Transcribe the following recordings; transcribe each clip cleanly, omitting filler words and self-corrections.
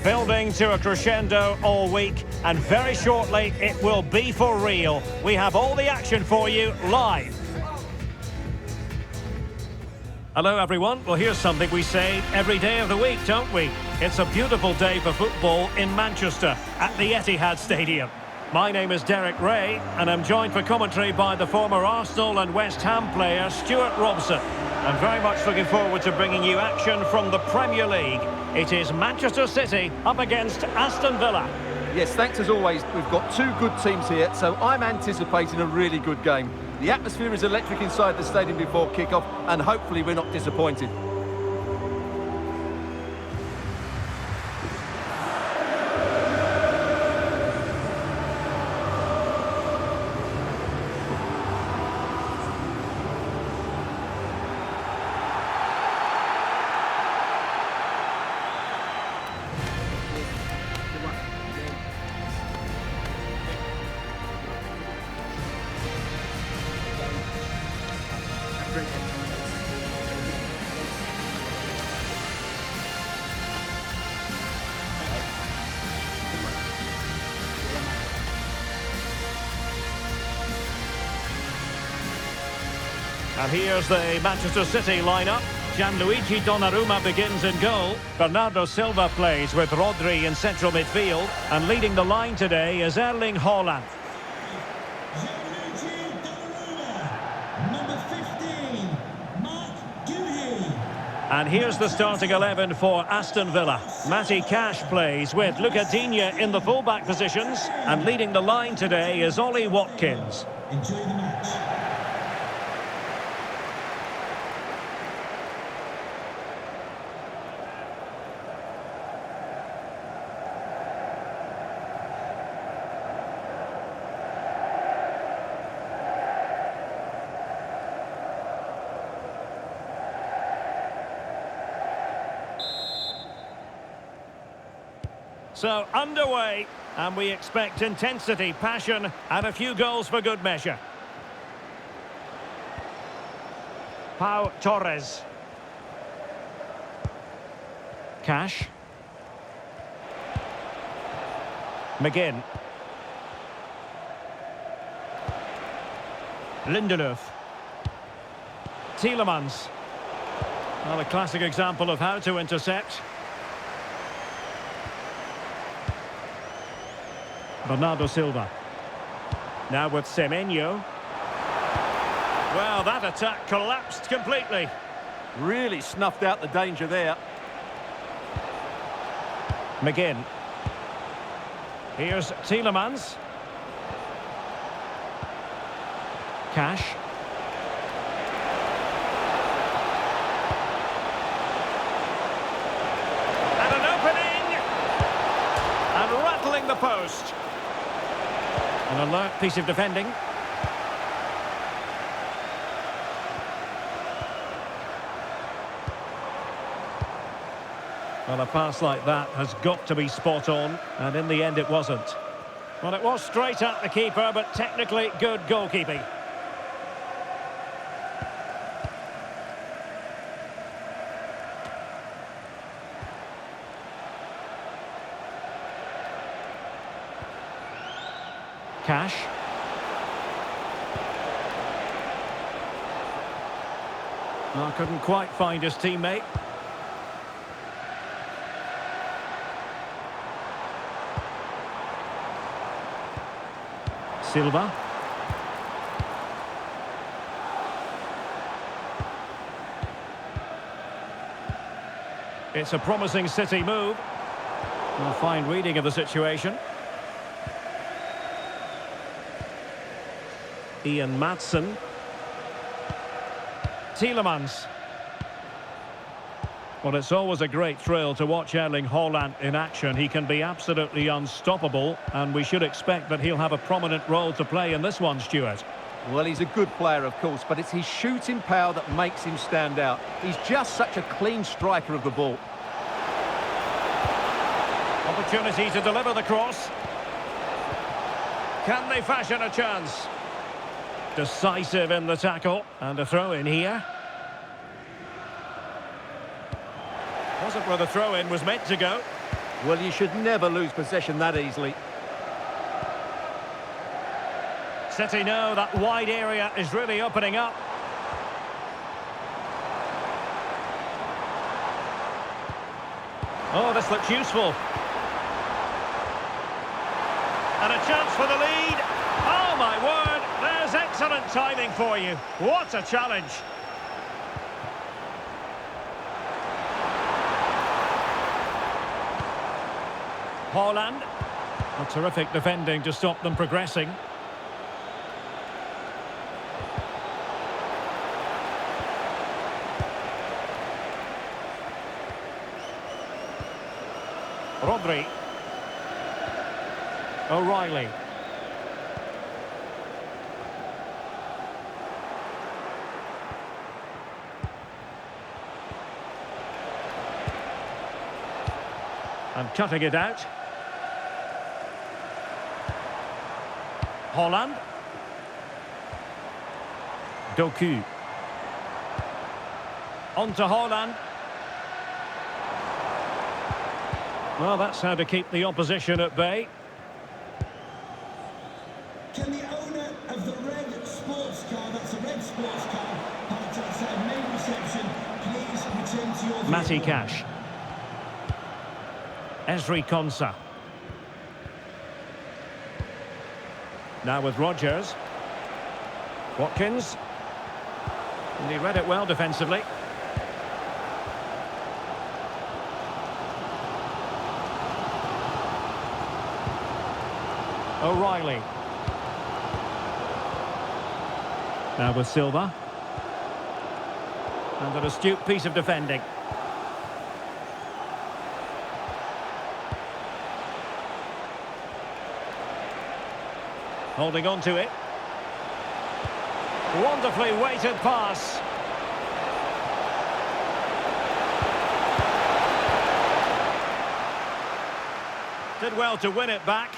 Building to a crescendo all week, and very shortly it will be for real. We have all the action for you live. Hello everyone. Well, here's something we say every day of the week, don't we? It's a beautiful day for football in Manchester at the Etihad Stadium. My name is Derek Ray, and I'm joined for commentary by the former Arsenal and West Ham player Stuart Robson. I'm very much looking forward to bringing you action from the Premier League. It is Manchester City up against Aston Villa. Yes, thanks as always. We've got two good teams here, so I'm anticipating a really good game. The atmosphere is electric inside the stadium before kick-off, and hopefully we're not disappointed. And here's the Manchester City lineup. Gianluigi Donnarumma begins in goal. Bernardo Silva plays with Rodri in central midfield. And leading the line today is Erling Haaland. And here's the starting 11 for Aston Villa. Matty Cash plays with Luca Digne in the fullback positions. And leading the line today is Ollie Watkins. Enjoy the match. So, underway, and we expect intensity, passion, and a few goals for good measure. Pau Torres. Cash. McGinn. Lindelöf. Tielemans. Well, a classic example of how to intercept. Bernardo Silva. Now with Semenyo. Well, that attack collapsed completely. Really snuffed out the danger there. McGinn. Here's Tielemans. Cash. And an opening! And rattling the post. An alert piece of defending. Well, a pass like that has got to be spot on, and in the end it wasn't. Well, it was straight at the keeper, but technically good goalkeeping. Cash. Well, couldn't quite find his teammate. Silva. It's a promising City move. A fine reading of the situation. Ian Maatsen. Tielemans. Well, it's always a great thrill to watch Erling Haaland in action. He can be absolutely unstoppable, and we should expect that he'll have a prominent role to play in this one, Stuart. Well, he's a good player, of course, but it's his shooting power that makes him stand out. He's just such a clean striker of the ball. Opportunity to deliver the cross. Can they fashion a chance? Decisive in the tackle, and a throw in here. Wasn't where the throw in was meant to go. Well, you should never lose possession that easily. City know that wide area is really opening up. Oh, this looks useful. And a chance for the lead. Oh, my word. There's excellent timing for you. What a challenge. Haaland. A terrific defending to stop them progressing. Rodri. O'Reilly. And cutting it out. Haaland. Doku. On to Haaland. Well, that's how to keep the opposition at bay. Can the owner of the red sports car, that's a red sports car, parked outside main reception, please return to your vehicle? Matty Cash. Ezri Konsa. Now with Rodgers. Watkins. And he read it well defensively. O'Reilly. Now with Silva. And an astute piece of defending. Holding on to it. Wonderfully weighted pass. Did well to win it back.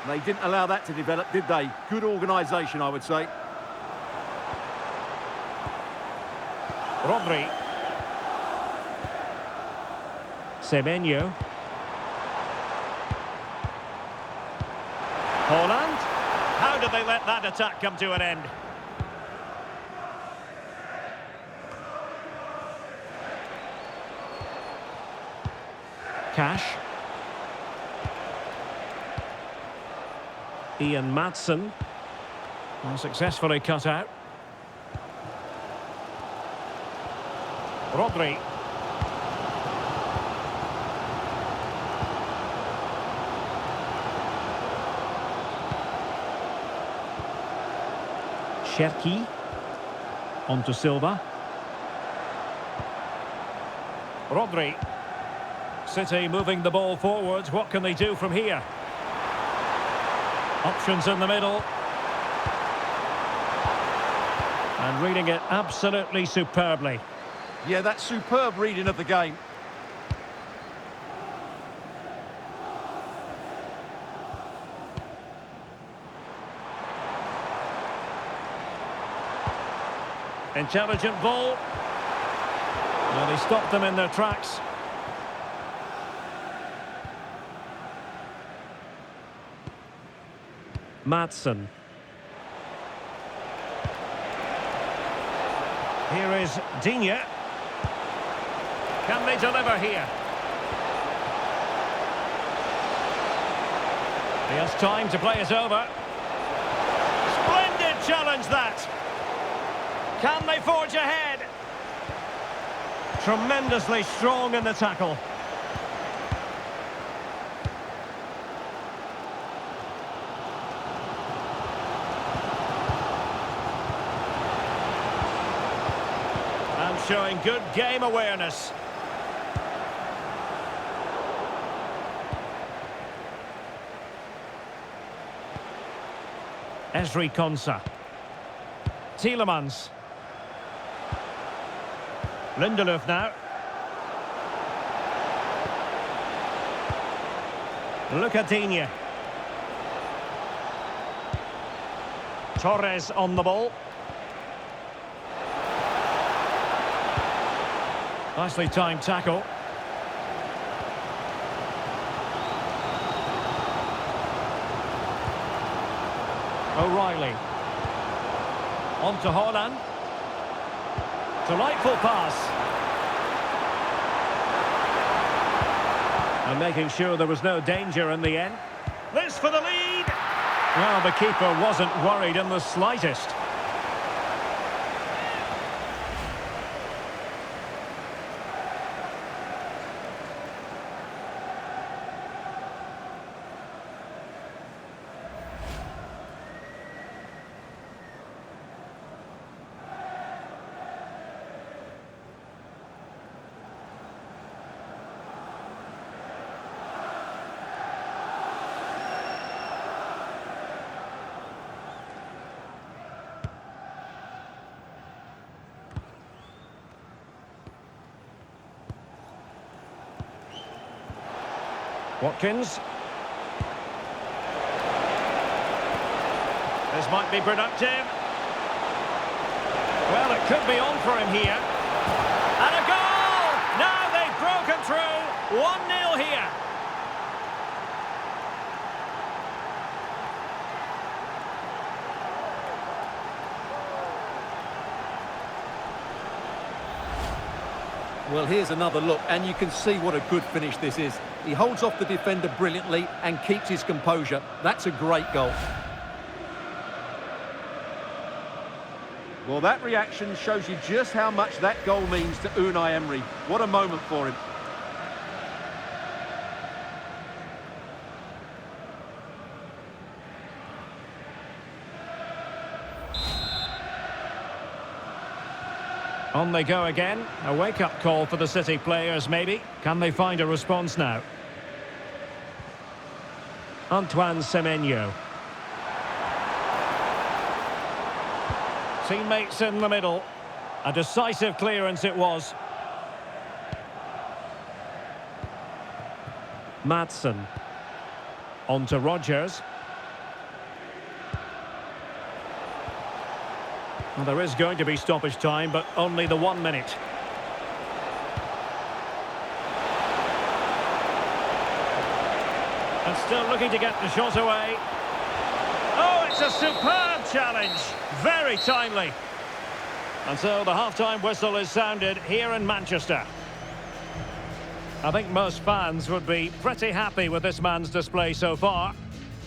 They didn't allow that to develop, did they? Good organisation, I would say. Rodri. Semenyo. Haaland. How did they let that attack come to an end? Cash. Ian Maatsen. Successfully cut out. Rodri. Cherki. On to Silva. Rodri. City moving the ball forwards. What can they do from here? Options in the middle. And reading it absolutely superbly. Yeah, that's superb reading of the game. Intelligent ball. Well, he stopped them in their tracks. Maatsen. Here is Digne. Can they deliver here? He has time to play it over. Splendid challenge that. Can they forge ahead? Tremendously strong in the tackle. And showing good game awareness. Ezri Konsa. Tielemans. Lindelöf now. Look at Digne. Torres on the ball. Nicely timed tackle. O'Reilly. On to Haaland. Delightful pass. And making sure there was no danger in the end. This for the lead. Well, the keeper wasn't worried in the slightest. Watkins. This might be productive. Well, it could be on for him here. And a goal! Now they've broken through. 1-0 here. Well, here's another look, and you can see what a good finish this is. He holds off the defender brilliantly and keeps his composure. That's a great goal. Well, that reaction shows you just how much that goal means to Unai Emery. What a moment for him. On they go again. A wake-up call for the City players, maybe. Can they find a response now? Antoine Semenyo. Teammates in the middle. A decisive clearance it was. Maatsen. On to Rodgers. Well, there is going to be stoppage time, but only the 1 minute. And still looking to get the shot away. Oh, it's a superb challenge. Very timely. And so the half-time whistle is sounded here in Manchester. I think most fans would be pretty happy with this man's display so far.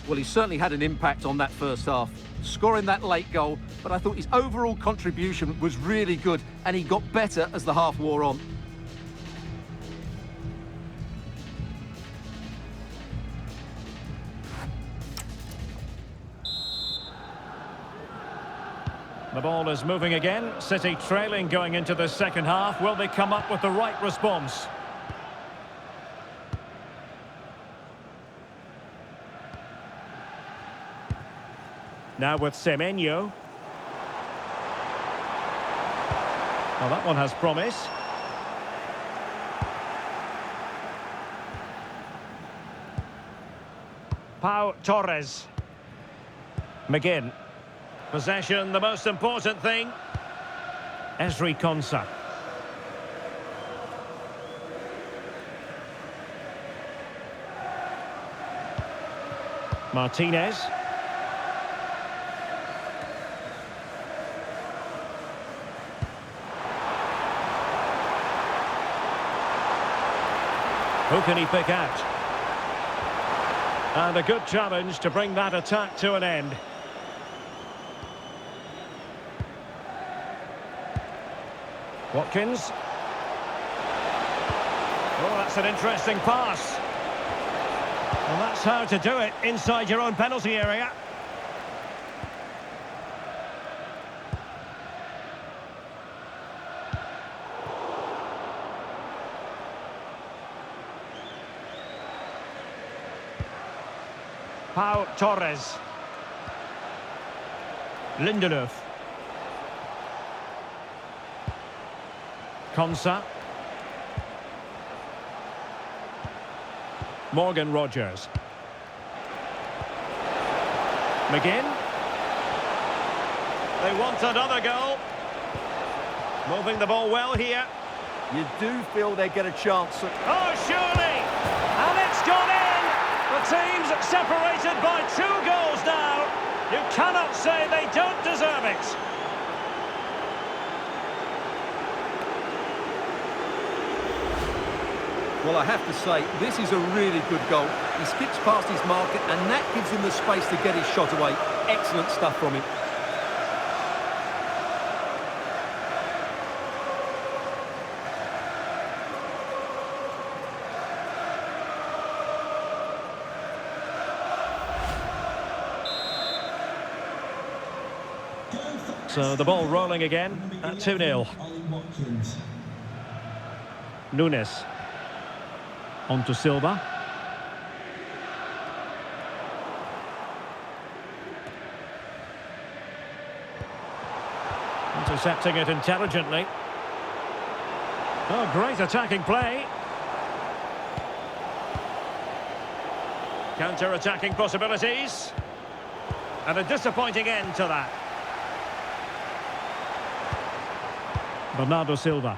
Well, he certainly had an impact on that first half, scoring that late goal, but I thought his overall contribution was really good, and he got better as the half wore on. The ball is moving again. City trailing going into the second half. Will they come up with the right response? Now with Semenyo. Well, that one has promise. Pau Torres. McGinn. Possession, the most important thing. Ezri Konsa. Martinez. Who can he pick out? And a good challenge to bring that attack to an end. Watkins. Oh, that's an interesting pass. Well, that's how to do it inside your own penalty area. Pau Torres. Lindelöf. Konsa. Morgan Rodgers. McGinn. They want another goal. Moving the ball well here. You do feel they get a chance. Oh, surely! And it's gone in! The team's separated by 2 goals now. You cannot say they don't deserve it. Well, I have to say, this is a really good goal. He skips past his marker, and that gives him the space to get his shot away. Excellent stuff from him. So the ball rolling again at 2-0. Nunes. On to Silva. Intercepting it intelligently. Oh, great attacking play. Counter-attacking possibilities. And a disappointing end to that. Bernardo Silva.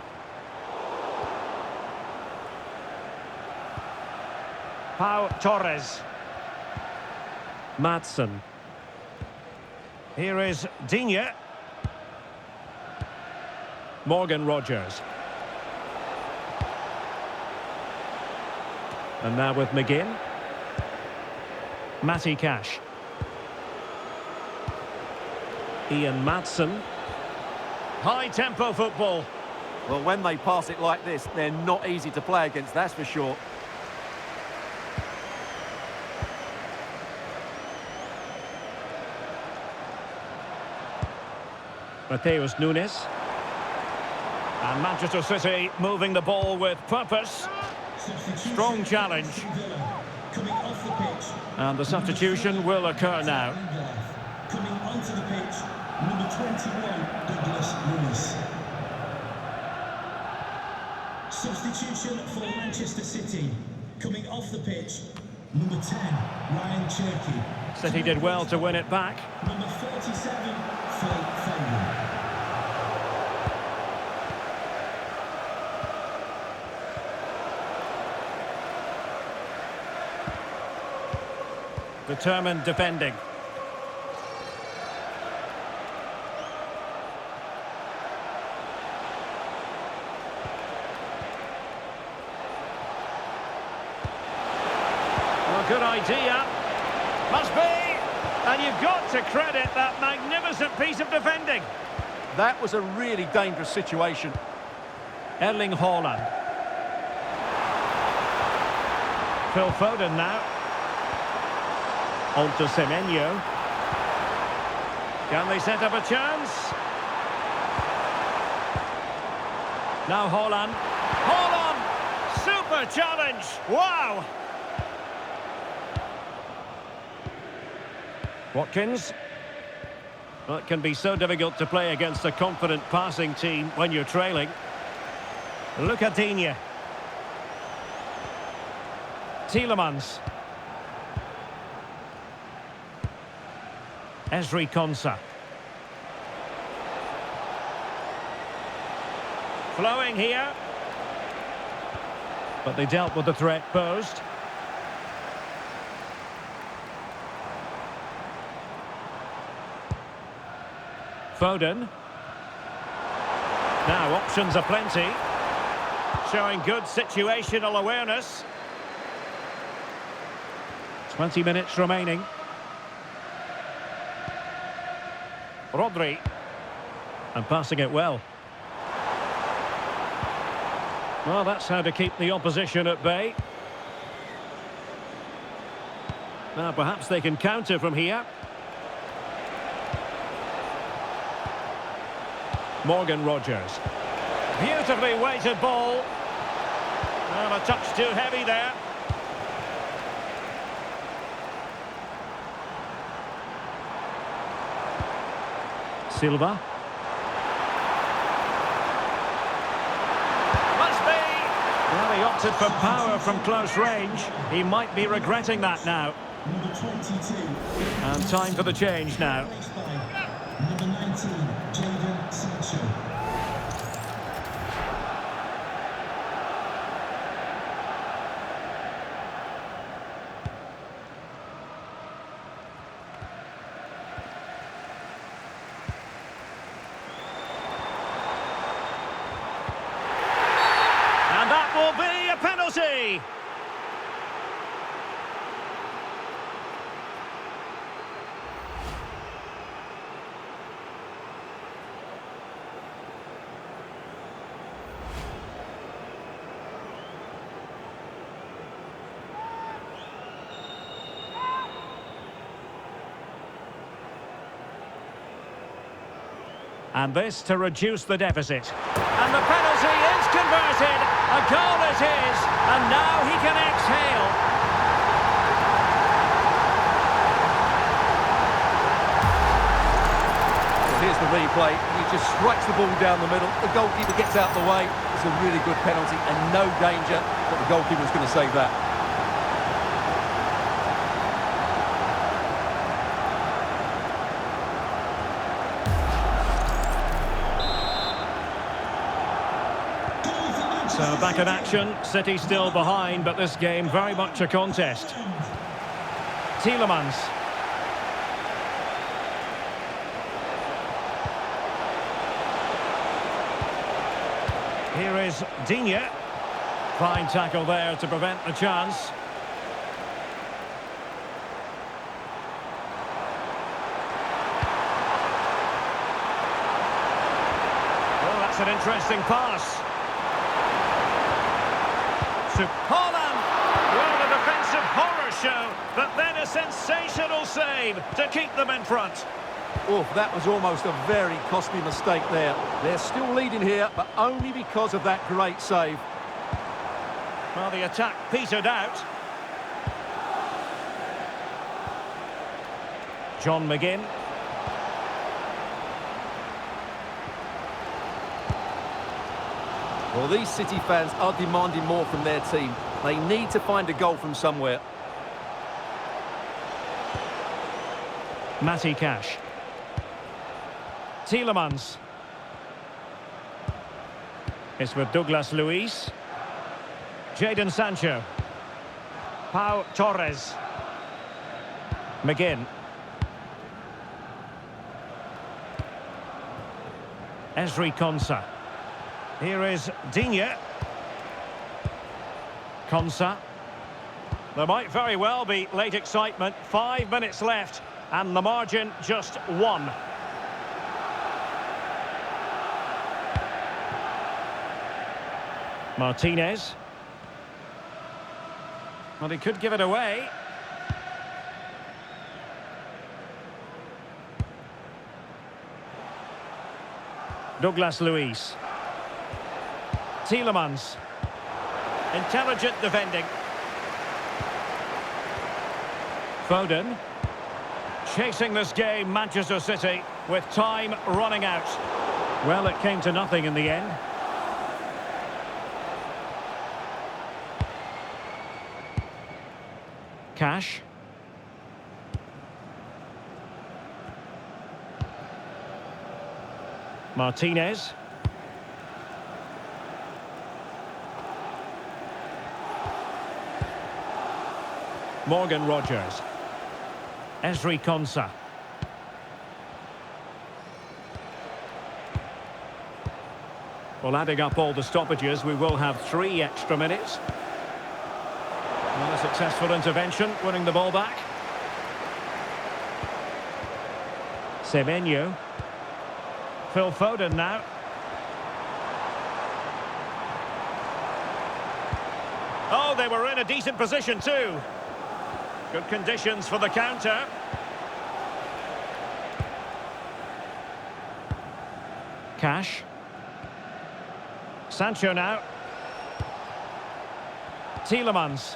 Pau Torres. Madsen. Here is Digne. Morgan Rogers. And now with McGinn. Matty Cash. Ian Madsen. High-tempo football. Well, when they pass it like this, they're not easy to play against, that's for sure. Mateus Nunes. And Manchester City moving the ball with purpose. Strong challenge. And the substitution will occur now. Coming onto the pitch, number 21, Douglas Lewis. Substitution for Manchester City. Coming off the pitch, number 10, Ryan Cherky. City did well to win it back. Number 47, Phil Foden. Determined defending. Well, good idea. Must be. And you've got to credit that magnificent piece of defending. That was a really dangerous situation. Erling Haaland. Phil Foden now. On to Semenyo. Can they set up a chance? Now Haaland. Haaland! Super challenge! Wow! Watkins. Well, it can be so difficult to play against a confident passing team when you're trailing. Look at Digne. Tielemans. Ezri Konsa. Flowing here. But they dealt with the threat posed. Foden. Now options are plenty. Showing good situational awareness. 20 minutes remaining. Rodri. And passing it well. Well, that's how to keep the opposition at bay. Now, perhaps they can counter from here. Morgan Rogers. Beautifully weighted ball. Well, a touch too heavy there. Silva. Must be! Well, he opted for power from close range. He might be regretting that now. Number 22. And time for the change now. Number 19, Jadon Sancho. And this to reduce the deficit. And the penalty is converted. A goal it is. And now he can exhale. Here's the replay. He just strikes the ball down the middle. The goalkeeper gets out the way. It's a really good penalty and no danger that the goalkeeper's going to save that. So back in action. City still behind, but this game very much a contest. Tielemans. Here is Digne. Fine tackle there to prevent the chance. Oh, that's an interesting pass. To Haaland. Well, a defensive horror show, but then a sensational save to keep them in front. Oh, that was almost a very costly mistake there. They're still leading here, but only because of that great save. Well, the attack petered out. John McGinn. Well, these City fans are demanding more from their team. They need to find a goal from somewhere. Matty Cash. Tielemans. It's with Douglas Luiz. Jadon Sancho. Pau Torres. McGinn. Ezri Konsa. Here is Digne. Konsa. There might very well be late excitement. 5 minutes left and the margin just 1. Martinez. Well, he could give it away. Douglas Luiz. Tielemans. Intelligent defending. Foden. Chasing this game, Manchester City, with time running out. Well, it came to nothing in the end. Cash. Martinez. Morgan Rogers. Ezri Konsa. Well, adding up all the stoppages, we will have 3 extra minutes. Well, a successful intervention, winning the ball back. Semenyo. Phil Foden now. Oh, they were in a decent position too. Good conditions for the counter. Cash. Sancho now. Tielemans.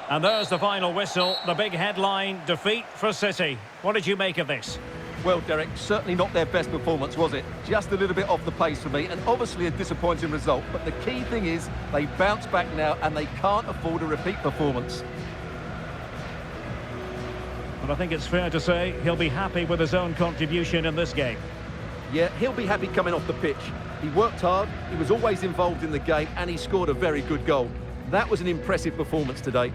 And there's the final whistle, the big headline, defeat for City. What did you make of this? Well, Derek, certainly not their best performance, was it? Just a little bit off the pace for me, and obviously a disappointing result. But the key thing is, they bounce back now, and they can't afford a repeat performance. But I think it's fair to say he'll be happy with his own contribution in this game. Yeah, he'll be happy coming off the pitch. He worked hard, he was always involved in the game, and he scored a very good goal. That was an impressive performance today.